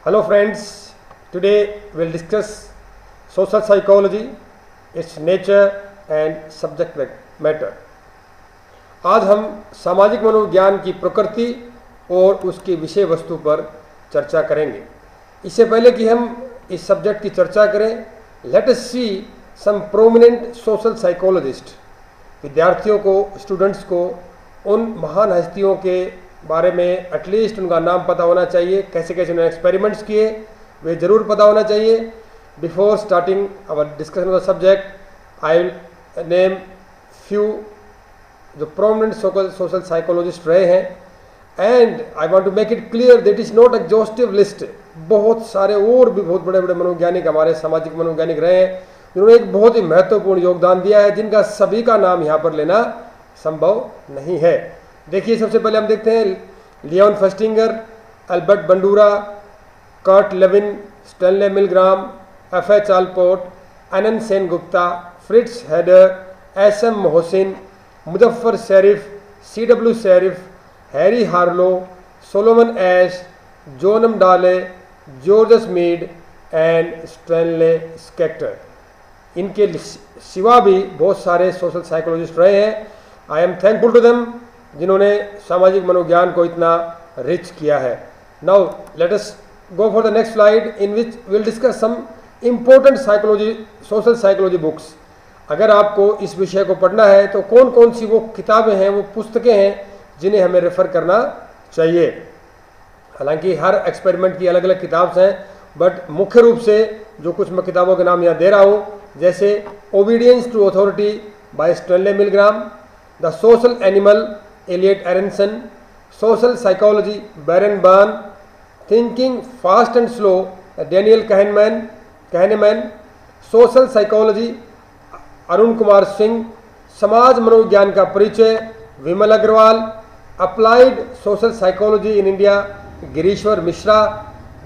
Hello friends, today we'll discuss social psychology, its nature and subject matter. आज हम सामाजिक मनोविज्ञान की प्रकृति और उसकी विषय वस्तु पर चर्चा करेंगे। इससे पहले कि हम इस सब्जेक्ट की चर्चा करें, लेट अस सी सम प्रोमिनेंट सोशल साइकोलॉजिस्ट। विद्यार्थियों को, स्टूडेंट्स को उन महान हस्तियों के बारे में एटलीस्ट उनका नाम पता होना चाहिए, कैसे कैसे उन्होंने एक्सपेरिमेंट्स किए वे ज़रूर पता होना चाहिए। Before starting our discussion of the subject I will name few जो प्रोमिनेंट सोशल साइकोलॉजिस्ट रहे हैं and I want to make it clear that is not exhaustive list. बहुत सारे और भी बहुत बड़े बड़े मनोवैज्ञानिक हमारे सामाजिक मनोवैज्ञानिक रहे हैं जिन्होंने एक बहुत ही महत्वपूर्ण योगदान दिया है, जिनका सभी का नाम यहाँ पर लेना संभव नहीं है। देखिए, सबसे पहले हम देखते हैं Leon Festinger, Albert Bandura, Kurt Lewin, Stanley Milgram, FH. Allport, Anant Sen Gupta, Fritz Heider, SM. Mohsin, Muzafer Sherif, C.W. Sherif, Harry Harlow, Solomon Asch, John M Darley, Georges Mead and Stanley Schachter. इनके सिवा भी बहुत सारे सोशल साइकोलॉजिस्ट रहे हैं। I am thankful to them जिन्होंने सामाजिक मनोविज्ञान को इतना रिच किया है। Now let us go for the next slide in which will discuss some important social psychology books. अगर आपको इस विषय को पढ़ना है तो कौन कौन सी वो किताबें हैं, वो पुस्तकें हैं जिन्हें हमें रेफ़र करना चाहिए। हालांकि हर एक्सपेरिमेंट की अलग अलग किताब हैं, बट मुख्य रूप से जो कुछ मैं किताबों के नाम यहाँ दे रहा हूँ, जैसे obedience to authority by Stanley Milgram, the social animal Elliot Aronson, social psychology Baron Byrne, thinking fast and slow Daniel Kahneman, social psychology Arun Kumar Singh, समाज मनोविज्ञान का परिचय Vimal Agrawal, applied social psychology in India Girishwar Mishra,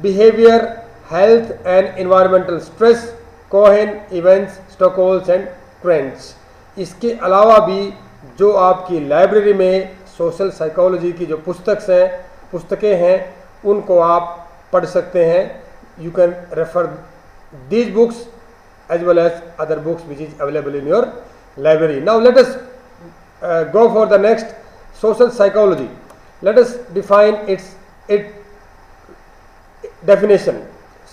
behaviour health and environmental stress Cohen Evans Stokols and Krantz. इसके अलावा भी जो आपकी library में सोशल साइकोलॉजी की जो पुस्तकें हैं उनको आप पढ़ सकते हैं। You can refer these books as well as other books which is available in your library. Now let us go for the next social psychology. Let us define its definition.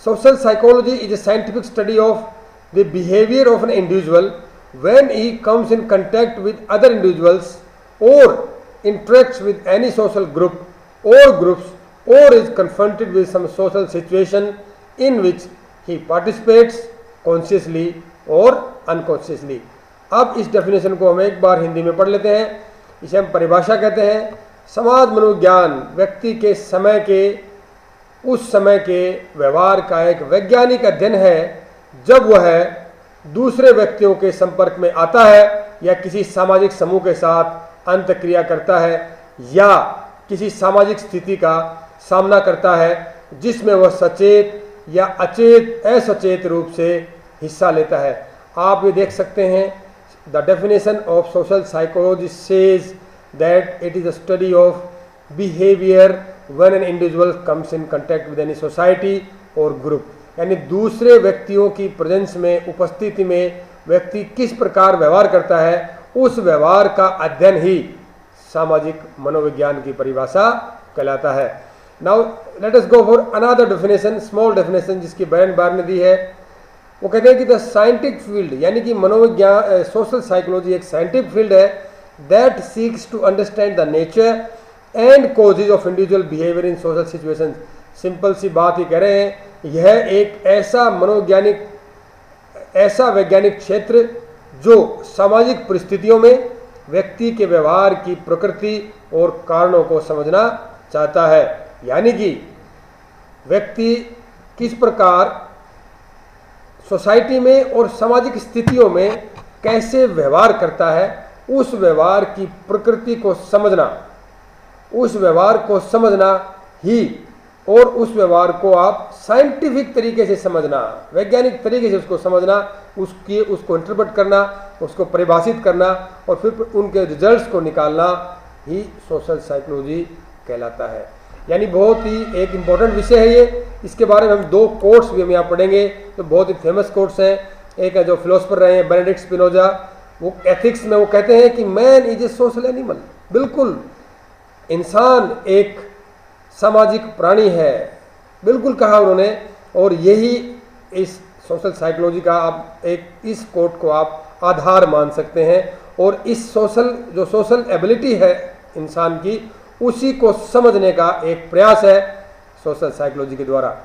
Social psychology is a scientific study of the behavior of an individual when he comes in contact with other individuals or interacts with any social group or groups or is confronted with some social situation in which he participates consciously और unconsciously. अब इस definition को हम एक बार हिंदी में पढ़ लेते हैं। इसे हम परिभाषा कहते हैं। समाज मनोविज्ञान व्यक्ति के उस समय के व्यवहार का एक वैज्ञानिक अध्ययन है जब वह दूसरे व्यक्तियों के संपर्क में आता है या किसी सामाजिक समूह के साथ अंतःक्रिया करता है या किसी सामाजिक स्थिति का सामना करता है जिसमें वह सचेत या असचेत रूप से हिस्सा लेता है। आप ये देख सकते हैं, the definition of social psychology says that it is a study of behaviour when an individual comes in contact with any society और ग्रुप। यानी दूसरे व्यक्तियों की प्रेजेंस में, उपस्थिति में व्यक्ति किस प्रकार व्यवहार करता है, उस व्यवहार का अध्ययन ही सामाजिक मनोविज्ञान की परिभाषा कहलाता है। Now let us go for another definition, small definition जिसकी बैरन बार्न ने दी है। वो कहते हैं कि द साइंटिफिक फील्ड, यानी कि मनोविज्ञान सोशल साइकोलॉजी एक साइंटिफिक फील्ड है that seeks to understand the nature and causes of individual behaviour in social situations. Simple सी बात ही कह रहे हैं, यह एक ऐसा वैज्ञानिक क्षेत्र जो सामाजिक परिस्थितियों में व्यक्ति के व्यवहार की प्रकृति और कारणों को समझना चाहता है। यानी कि व्यक्ति किस प्रकार सोसाइटी में और सामाजिक स्थितियों में कैसे व्यवहार करता है, उस व्यवहार की प्रकृति को समझना, उस व्यवहार को समझना ही, और उस व्यवहार को आप साइंटिफिक तरीके से समझना, वैज्ञानिक तरीके से उसको समझना, उसको इंटरप्रेट करना, उसको परिभाषित करना और फिर उनके रिजल्ट्स को निकालना ही सोशल साइकोलॉजी कहलाता है। यानी बहुत ही एक इम्पोर्टेंट विषय है ये। इसके बारे में हम 2 कोट्स भी हम यहाँ पढ़ेंगे, तो बहुत ही फेमस कोट्स हैं। एक है जो फिलोसफर रहे हैं बेनेडिक्ट स्पिनोजा, वो एथिक्स में वो कहते हैं कि man is a social animal. बिल्कुल इंसान एक सामाजिक प्राणी है, बिल्कुल कहा उन्होंने। और यही इस सोशल साइकोलॉजी का आप एक इस कोट को आप आधार मान सकते हैं। और इस सोशल एबिलिटी है इंसान की, उसी को समझने का एक प्रयास है सोशल साइकोलॉजी के द्वारा।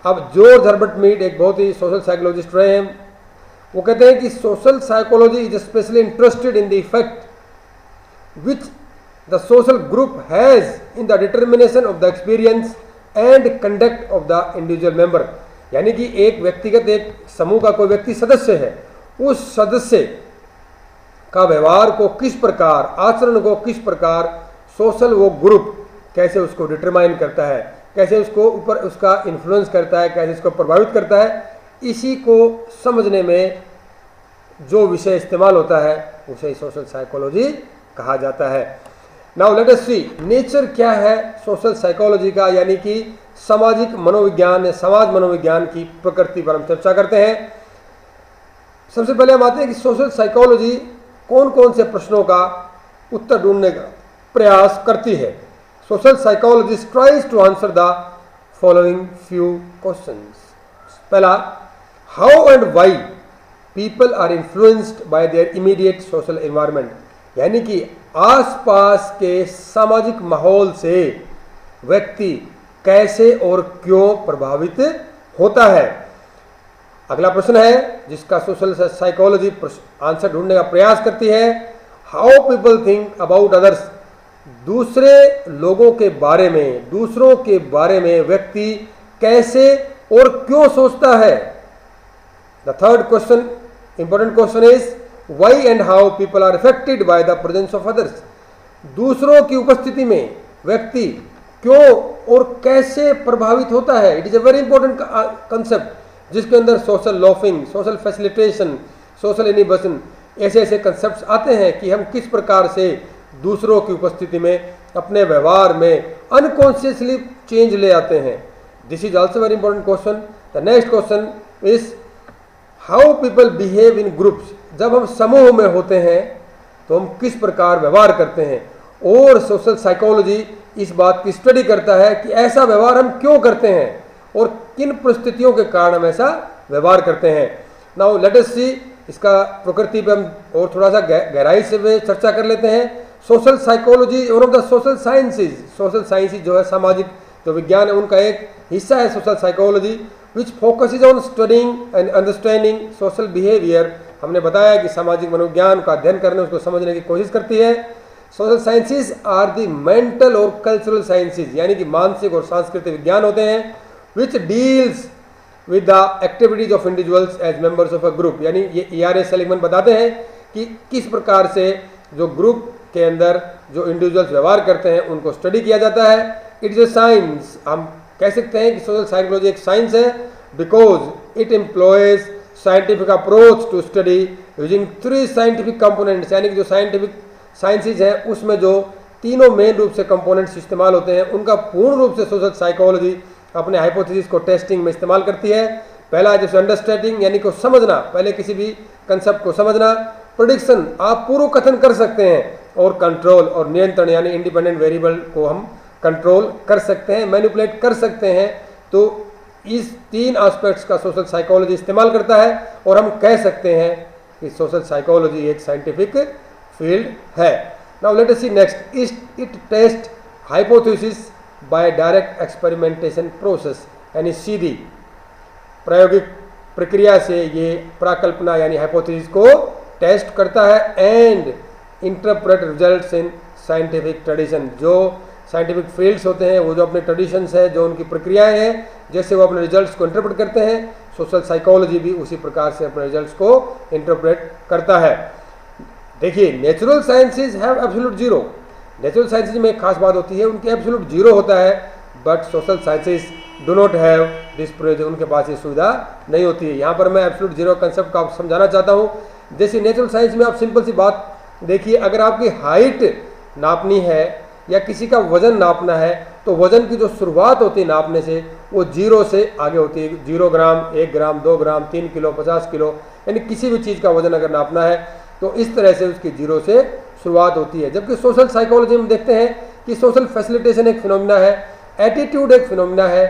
अब जॉर्ज हर्बर्ट मीड एक बहुत ही सोशल साइकोलॉजिस्ट रहे हैं, वो कहते हैं कि social psychology is specially interested in the effect which the social group has in the determination of the experience and conduct of the individual member. यानी कि एक व्यक्तिगत एक समूह का कोई व्यक्ति सदस्य है, उस सदस्य का व्यवहार को किस प्रकार, आचरण को किस प्रकार सोशल वो ग्रुप कैसे उसको डिटरमाइन करता है, कैसे उसको ऊपर उसका इन्फ्लुएंस करता है, कैसे उसको प्रभावित करता है, इसी को समझने में जो विषय इस्तेमाल होता है उसे सोशल साइकोलॉजी कहा जाता है। Now let us see nature क्या है सोशल साइकोलॉजी का, यानी कि सामाजिक मनोविज्ञान या समाज मनोविज्ञान की प्रकृति पर हम चर्चा करते हैं। सबसे पहले हम आते हैं कि सोशल साइकोलॉजी कौन कौन से प्रश्नों का उत्तर ढूंढने का प्रयास करती है। Social psychologist tries to answer the following few questions. पहला, how and why people are influenced by their immediate social environment, यानी कि आसपास के सामाजिक माहौल से व्यक्ति कैसे और क्यों प्रभावित होता है। अगला प्रश्न है जिसका सोशल साइकोलॉजी आंसर ढूंढने का प्रयास करती है, how people think about others, दूसरे लोगों के बारे में, दूसरों के बारे में व्यक्ति कैसे और क्यों सोचता है। The third question, important question is why and how people are affected by the presence of others, दूसरों की उपस्थिति में व्यक्ति क्यों और कैसे प्रभावित होता है। It is a very important concept जिसके अंदर social laughing, social facilitation, social inhibition ऐसे ऐसे कंसेप्ट्स आते हैं कि हम किस प्रकार से दूसरों की उपस्थिति में अपने व्यवहार में अनकॉन्शियसली चेंज ले आते हैं। This is also very important question. The next question is how people behave in groups, जब हम समूह में होते हैं तो हम किस प्रकार व्यवहार करते हैं। और सोशल साइकोलॉजी इस बात की स्टडी करता है कि ऐसा व्यवहार हम क्यों करते हैं और किन परिस्थितियों के कारण हम ऐसा व्यवहार करते हैं। नाउ लेट अस सी, इसका प्रकृति पे हम और थोड़ा सा गहराई से चर्चा कर लेते हैं। Social psychology one of the social sciences, social sciences जो है सामाजिक जो विज्ञान है उनका एक हिस्सा है social psychology, which focuses on studying and understanding social behaviour. हमने बताया कि सामाजिक मनोविज्ञान का अध्ययन करने उसको समझने की कोशिश करती है। Social sciences are the mental और कल्चरल साइंसेज, यानी कि मानसिक और सांस्कृतिक विज्ञान होते हैं, which deals with the activities of individuals as members of a group. यानी ये E.R.A. सेलिगमैन बताते हैं कि किस प्रकार से जो ग्रुप के अंदर जो इंडिविजुअल्स व्यवहार करते हैं उनको स्टडी किया जाता है। इट इज ए साइंस, हम कह सकते हैं कि सोशल साइकोलॉजी एक साइंस है, because it employs scientific approach to study using 3 scientific components, यानी कि जो साइंटिफिक साइंसेज हैं उसमें जो तीनों मेन रूप से कंपोनेंट्स इस्तेमाल होते हैं उनका पूर्ण रूप से सोशल साइकोलॉजी अपने हाइपोथेसिस को टेस्टिंग में इस्तेमाल करती है। पहला जैसे अंडरस्टैंडिंग, यानी को समझना, पहले किसी भी कंसेप्ट को समझना। प्रेडिक्शन, आप पूर्व कथन कर सकते हैं। और कंट्रोल और नियंत्रण, यानी इंडिपेंडेंट वेरिएबल को हम कंट्रोल कर सकते हैं, मैनिपुलेट कर सकते हैं। तो इस 3 एस्पेक्ट्स का सोशल साइकोलॉजी इस्तेमाल करता है और हम कह सकते हैं कि सोशल साइकोलॉजी एक साइंटिफिक फील्ड है। Now let us see next, it test hypothesis by direct experimentation process, यानी सीधी प्रायोगिक प्रक्रिया से ये प्राकल्पना यानी हाइपोथेसिस को टेस्ट करता है। And interpret results in scientific tradition, जो साइंटिफिक फील्ड्स होते हैं वो जो अपने ट्रेडिशंस है, जो उनकी प्रक्रियाएं हैं, जैसे वो अपने रिजल्ट्स को इंटरप्रेट करते हैं, सोशल साइकोलॉजी भी उसी प्रकार से अपने रिजल्ट्स को इंटरप्रेट करता है। देखिए, natural sciences have absolute zero, natural sciences में एक खास बात होती है उनके एब्सोल्यूट जीरो होता है, but social sciences do not have this privilege, उनके पास ये सुविधा नहीं होती है। यहाँ पर मैं एब्सोल्यूट जीरो कंसेप्ट का समझाना चाहता हूँ। जैसे नेचुरल साइंस में आप सिंपल सी बात देखिए, अगर आपकी हाइट नापनी है या किसी का वजन नापना है, तो वजन की जो शुरुआत होती है नापने से वो 0 से आगे होती है। 0 ग्राम, 1 ग्राम, 2 ग्राम, 3 किलो, 50 किलो, यानी किसी भी चीज़ का वजन अगर नापना है तो इस तरह से उसकी 0 से शुरुआत होती है। जबकि सोशल साइकोलॉजी में देखते हैं कि सोशल फैसिलिटेशन एक फिनोमिना है, एटीट्यूड एक फिनोमिना है,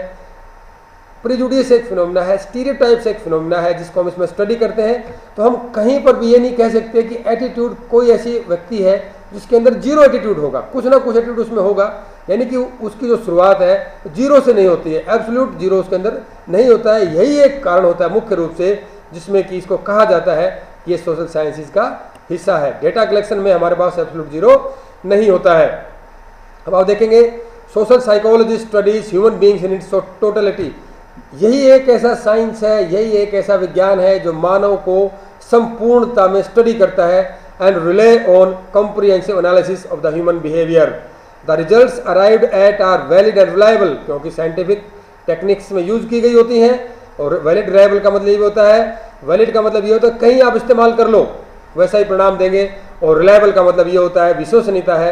प्रिजुडिस एक फिनोमिना है, स्टीरियोटाइप्स एक फिनोमिना है जिसको हम इसमें स्टडी करते हैं। तो हम कहीं पर भी ये नहीं कह सकते कि एटीट्यूड कोई ऐसी व्यक्ति है जिसके अंदर 0 एटीट्यूड होगा, कुछ ना कुछ एटीट्यूड उसमें होगा, यानी कि उसकी जो शुरुआत है 0 से नहीं होती है, एब्सोल्यूट 0 उसके अंदर नहीं होता है। यही एक कारण होता है मुख्य रूप से जिसमें कि इसको कहा जाता है कि ये सोशल साइंसेज का हिस्सा है। डेटा कलेक्शन में हमारे पास एब्सोल्यूट 0 नहीं होता है। अब आप देखेंगे social psychology studies human beings in its totality. यही एक ऐसा साइंस है, यही एक ऐसा विज्ञान है जो मानव को संपूर्णता में स्टडी करता है and rely on comprehensive analysis of the human behaviour. The results arrived at are valid and reliable, क्योंकि साइंटिफिक टेक्निक्स में यूज की गई होती हैं। और वैलिड रिलायबल का मतलब ये होता है, वैलिड का मतलब ये होता है कहीं आप इस्तेमाल कर लो वैसा ही परिणाम देंगे, और रिलायबल का मतलब ये होता है विश्वसनीयता है,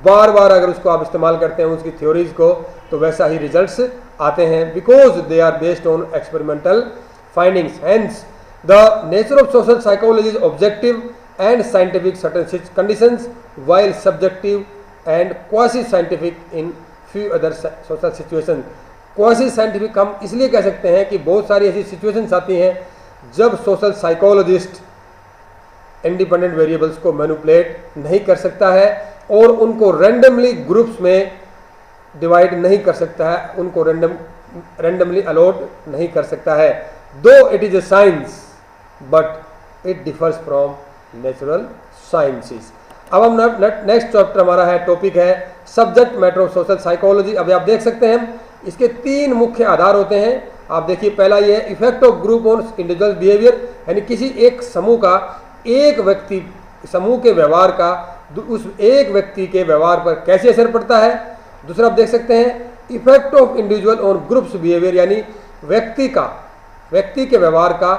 बार बार अगर उसको आप इस्तेमाल करते हैं उसकी थ्योरीज को तो वैसा ही रिजल्ट्स आते हैं, because they are based on experimental findings. Hence the nature of social psychology is objective and scientific certain conditions while subjective and quasi scientific in few other social situations। Quasi scientific हम इसलिए कह सकते हैं कि बहुत सारी ऐसी situations आती हैं जब सोशल साइकोलॉजिस्ट इंडिपेंडेंट वेरिएबल्स को मैनिपुलेट नहीं कर सकता है और उनको रैंडमली ग्रुप्स में डिवाइड नहीं कर सकता है, उनको रैंडमली अलॉट नहीं कर सकता है। दो it is a science but it differs from natural sciences. अब हम नेक्स्ट चैप्टर हमारा है, टॉपिक है subject matter of social psychology. अब आप देख सकते हैं इसके 3 मुख्य आधार होते हैं। आप देखिए पहला ये है effect of group on individual behaviour, यानी किसी एक समूह का, एक व्यक्ति समूह के व्यवहार का उस एक व्यक्ति के व्यवहार पर कैसे असर पड़ता है। दूसरा आप देख सकते हैं effect of individual on groups behaviour, यानी व्यक्ति के व्यवहार का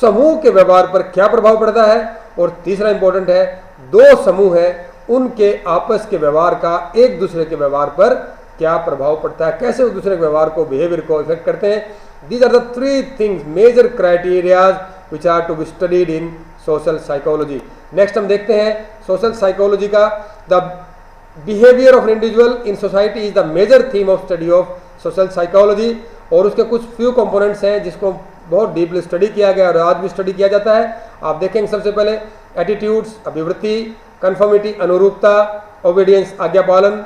समूह के व्यवहार पर क्या प्रभाव पड़ता है। और तीसरा इंपॉर्टेंट है 2 समूह है उनके आपस के व्यवहार का एक दूसरे के व्यवहार पर क्या प्रभाव पड़ता है, कैसे एक दूसरे के व्यवहार को, बिहेवियर को इफेक्ट करते हैं। These are the 3 things major criterias which are to be studied in social psychology. Next हम देखते हैं सोशल साइकोलॉजी का the behaviour of individual in society is the major theme of study of social psychology. और उसके कुछ few components हैं जिसको बहुत डीपली स्टडी किया गया और आज भी स्टडी किया जाता है। आप देखेंगे सबसे पहले एटीट्यूड्स, अभिवृत्ति, कन्फर्मिटी, अनुरूपता, ओबीडियंस, आज्ञा पालन,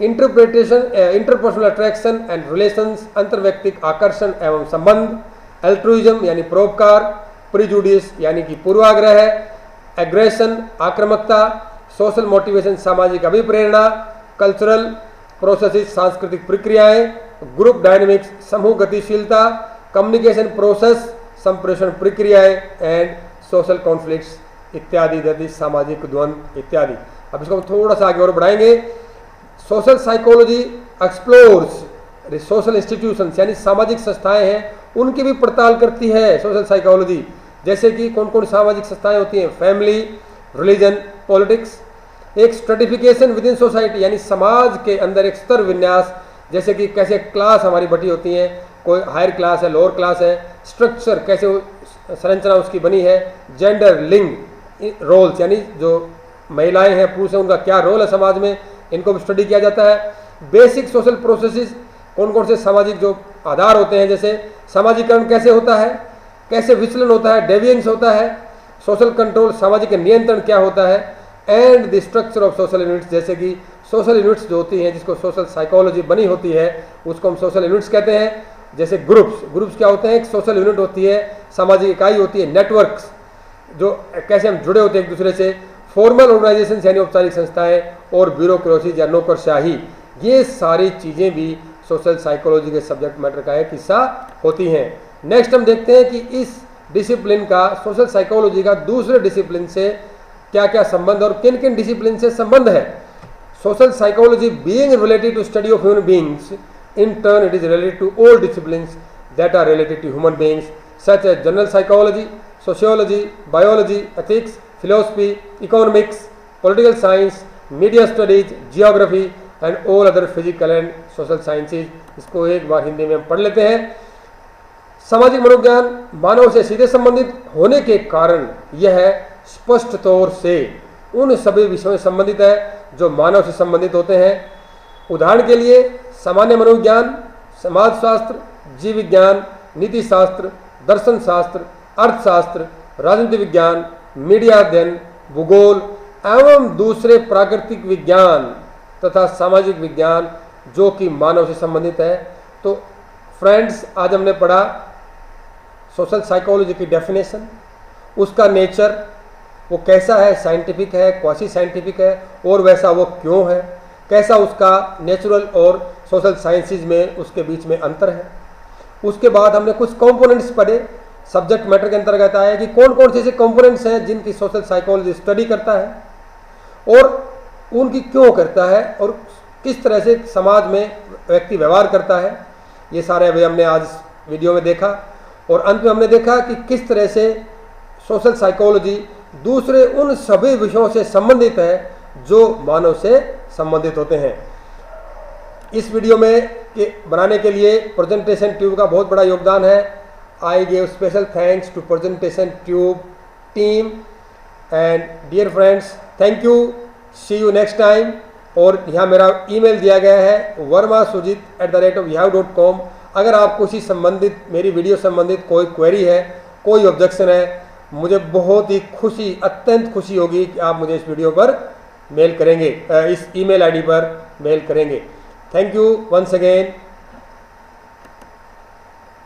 interpretation, interpersonal attraction and relations, अंतर्व्यक्तिक आकर्षण एवं संबंध, एल्ट्रुइज्म यानी परोपकार, प्रिजुडिस यानी कि पूर्वाग्रह, एग्रेशन आक्रामकता, सोशल मोटिवेशन सामाजिक अभिप्रेरणा, कल्चरल प्रोसेसेस सांस्कृतिक प्रक्रियाएं, ग्रुप डायनेमिक्स समूह गतिशीलता, कम्युनिकेशन प्रोसेस संप्रेषण प्रक्रियाएं एंड सोशल कॉन्फ्लिक्ट्स इत्यादि सामाजिक द्वंद्व इत्यादि। अब इसको हम थोड़ा सा आगे और बढ़ाएंगे। Social psychology explores social institutions यानी सामाजिक संस्थाएं हैं उनकी भी पड़ताल करती है सोशल साइकोलॉजी। जैसे कि कौन कौन सामाजिक संस्थाएं होती हैं, फैमिली, रिलीजन, पॉलिटिक्स। एक स्ट्रेटिफिकेशन विद इन सोसाइटी यानी समाज के अंदर एक स्तर विन्यास, जैसे कि कैसे क्लास हमारी बटी होती हैं, कोई हायर क्लास है, लोअर क्लास है, स्ट्रक्चर कैसे संरचना उसकी बनी है, जेंडर, लिंग, रोल्स यानी जो महिलाएं हैं पुरुष हैं उनका क्या रोल है समाज में, इनको भी स्टडी किया जाता है। बेसिक सोशल प्रोसेसेस कौन कौन से सामाजिक जो आधार होते हैं, जैसे सामाजिकरण कैसे होता है, कैसे विचलन होता है, डेविएंस होता है, सोशल कंट्रोल सामाजिक नियंत्रण क्या होता है, and the structure of social units, जैसे कि सोशल यूनिट्स जो होती हैं जिसको सोशल साइकोलॉजी बनी होती है उसको हम सोशल यूनिट्स कहते हैं। जैसे ग्रुप्स क्या होते हैं, एक सोशल यूनिट होती है, सामाजिक इकाई होती है, नेटवर्क्स जो कैसे हम जुड़े होते हैं एक दूसरे से, फॉर्मल ऑर्गेनाइजेशन यानी औपचारिक संस्थाएं, और ब्यूरोक्रेसी या नौकरशाही, ये सारी चीज़ें भी सोशल साइकोलॉजी के सब्जेक्ट मैटर का एक हिस्सा होती हैं। नेक्स्ट हम देखते हैं कि इस डिसिप्लिन का, सोशल साइकोलॉजी का दूसरे डिसिप्लिन से क्या क्या संबंध और किन किन डिसिप्लिन से संबंध है। Social psychology being related to study of human beings, in turn it is related to all disciplines that are related to human beings such as general psychology, sociology, biology, ethics, philosophy, economics, political science, media studies, geography, and all other physical and social sciences. इसको एक बार हिंदी में हम पढ़ लेते हैं। सामाजिक मनोविज्ञान मानव से सीधे संबंधित होने के कारण यह स्पष्ट तौर से उन सभी विषयों से संबंधित है जो मानव से संबंधित होते हैं। उदाहरण के लिए सामान्य मनोविज्ञान, समाजशास्त्र, जीव विज्ञान, नीति शास्त्र, दर्शन शास्त्र, अर्थशास्त्र, राजनीति विज्ञान, मीडिया अध्ययन, भूगोल एवं दूसरे प्राकृतिक विज्ञान तथा सामाजिक विज्ञान जो कि मानव से संबंधित है। तो फ्रेंड्स, आज हमने पढ़ा सोशल साइकोलॉजी की डेफिनेशन, उसका नेचर, वो कैसा है, साइंटिफिक है, क्वासी साइंटिफिक है और वैसा वो क्यों है, कैसा उसका नेचुरल और सोशल साइंसेज में उसके बीच में अंतर है। उसके बाद हमने कुछ कंपोनेंट्स पढ़े, सब्जेक्ट मैटर के अंतर्गत आया कि कौन कौन से ऐसे कंपोनेंट्स हैं जिनकी सोशल साइकोलॉजी स्टडी करता है और उनकी क्यों करता है और किस तरह से समाज में व्यक्ति व्यवहार करता है। ये सारे अभी हमने आज वीडियो में देखा और अंत में हमने देखा कि किस तरह से सोशल साइकोलॉजी दूसरे उन सभी विषयों से संबंधित है जो मानव से संबंधित होते हैं। इस वीडियो में बनाने के लिए प्रेजेंटेशन ट्यूब का बहुत बड़ा योगदान है। I give special thanks to presentation tube team and dear friends, thank you, see you next time. और यहाँ मेरा ईमेल दिया गया है vermasujit@yahoo.com। अगर आपको इसी संबंधित, मेरी वीडियो संबंधित कोई क्वेरी है, कोई ऑब्जेक्शन है, मुझे बहुत ही खुशी, अत्यंत खुशी होगी कि आप मुझे इस वीडियो पर मेल करेंगे, इस ईमेल आईडी पर मेल करेंगे। Thank you once again.